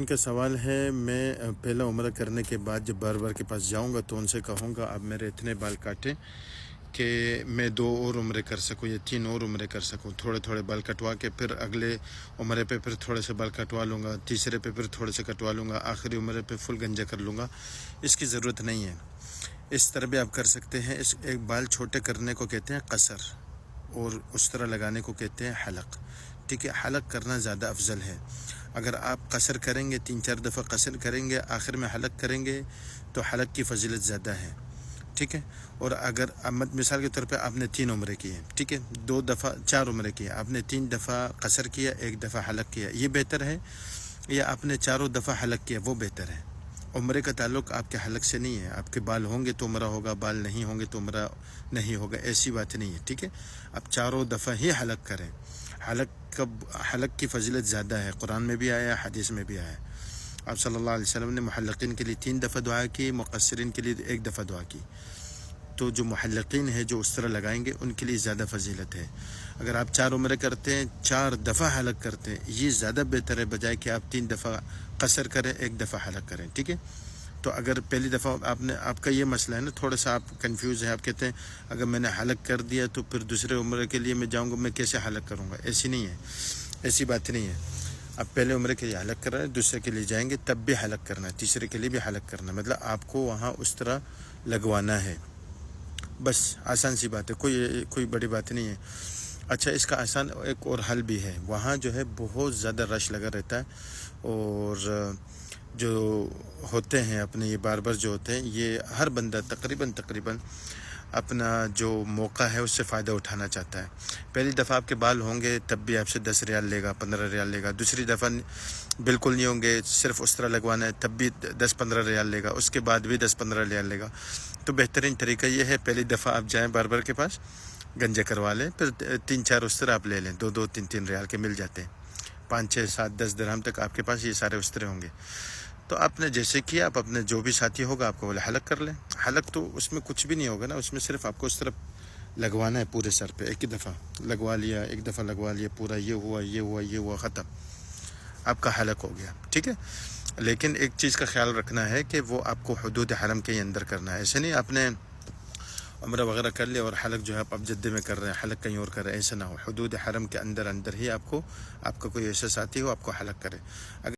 ان کا سوال ہے، میں پہلا عمرہ کرنے کے بعد جب بار بار کے پاس جاؤں گا تو ان سے کہوں گا اب میرے اتنے بال کاٹیں کہ میں 2 اور عمرے کر سکوں یا 3 اور عمرے کر سکوں. تھوڑے تھوڑے بال کٹوا کے پھر اگلے عمرے پہ پھر تھوڑے سے بال کٹوا لوں گا، تیسرے پہ پھر تھوڑے سے کٹوا لوں گا، آخری عمرے پہ فل گنجا کر لوں گا. اس کی ضرورت نہیں ہے. اس طرح بھی آپ کر سکتے ہیں. اس ایک بال چھوٹے کرنے کو کہتے ہیں قصر، اور اس طرح لگانے کو کہتے ہیں حلق. ٹھیک ہے، حلق کرنا زیادہ افضل ہے. اگر آپ قصر کریں گے، 3-4 دفعہ قصر کریں گے، آخر میں حلق کریں گے تو حلق کی فضیلت زیادہ ہے. ٹھیک ہے. اور اگر مثال کے طور پہ آپ نے 3 عمرے کیے، ٹھیک ہے، 2 دفعہ 4 عمرے کیے، آپ نے 3 دفعہ قصر کیا، 1 دفعہ حلق کیا، یہ بہتر ہے یا آپ نے 4 دفعہ حلق کیا، وہ بہتر ہے. عمرے کا تعلق آپ کے حلق سے نہیں ہے. آپ کے بال ہوں گے تو عمرہ ہوگا، بال نہیں ہوں گے تو عمرہ نہیں ہوگا، ایسی بات نہیں ہے. ٹھیک ہے، آپ 4 دفعہ ہی حلق کریں. حلق کی فضیلت زیادہ ہے، قرآن میں بھی آیا، حدیث میں بھی آیا. آپ صلی اللہ علیہ وسلم نے محلقین کے لیے 3 دفعہ دعا کی، مقصرین کے لیے 1 دفعہ دعا کی. تو جو محلقین ہیں، جو اس طرح لگائیں گے، ان کے لیے زیادہ فضیلت ہے. اگر آپ 4 عمرے کرتے ہیں، 4 دفعہ حلق کرتے ہیں، یہ زیادہ بہتر ہے بجائے کہ آپ 3 دفعہ قصر کریں، 1 دفعہ حلق کریں. ٹھیک ہے. تو اگر پہلی دفعہ آپ کا یہ مسئلہ ہے نا، تھوڑا سا آپ کنفیوز ہیں، آپ کہتے ہیں اگر میں نے حلق کر دیا تو پھر دوسرے عمرے کے لیے میں جاؤں گا، میں کیسے حلق کروں گا؟ ایسی نہیں ہے، ایسی بات نہیں ہے. آپ پہلے عمرے کے لیے حلق کر رہے ہیں، دوسرے کے لیے جائیں گے تب بھی حلق کرنا ہے، تیسرے کے لیے بھی حلق کرنا ہے. مطلب آپ کو وہاں اس طرح لگوانا ہے. بس آسان سی بات ہے، کوئی بڑی بات نہیں ہے. اچھا، اس کا آسان ایک اور حل بھی ہے. وہاں جو ہے بہت زیادہ رش لگا رہتا ہے، اور جو ہوتے ہیں اپنے یہ بار جو ہوتے ہیں، یہ ہر بندہ تقریباً اپنا جو موقع ہے اس سے فائدہ اٹھانا چاہتا ہے. پہلی دفعہ آپ کے بال ہوں گے تب بھی آپ سے 10 ریال لے گا، 15 ریال لے گا. دوسری دفعہ بالکل نہیں ہوں گے، صرف اس طرح لگوانا ہے، تب بھی 10-15 ریال لے گا. اس کے بعد بھی 10-15 ریال لے گا. تو بہترین طریقہ یہ ہے، پہلی دفعہ آپ جائیں بار کے پاس، گنجے کروا لیں، پھر 3-4 اس طرح آپ لے لیں، 2-2 3-3 ریال کے مل جاتے ہیں. 5-6-7-10 درہم تک آپ کے پاس یہ سارے اس طرح ہوں گے. تو آپ نے جیسے کیا، آپ اپنے جو بھی ساتھی ہوگا آپ کو بولے حلق کر لیں. حلق تو اس میں کچھ بھی نہیں ہوگا نا، اس میں صرف آپ کو اس طرف لگوانا ہے پورے سر پہ. ایک ہی دفعہ لگوا لیا، پورا یہ ہوا ختم، آپ کا حلق ہو گیا. ٹھیک ہے. لیکن ایک چیز کا خیال رکھنا ہے کہ وہ آپ کو حدود حرم کے اندر کرنا ہے. ایسے نہیں آپ نے عمرہ وغیرہ کر لیا اور حلق جو ہے آپ جدے میں کر رہے ہیں، حلق کہیں اور کر رہے ہیں، ایسا نہ ہو. حدود حرم کے اندر ہی آپ کا کوئی ایسا ساتھی ہو آپ کو حلق کرے.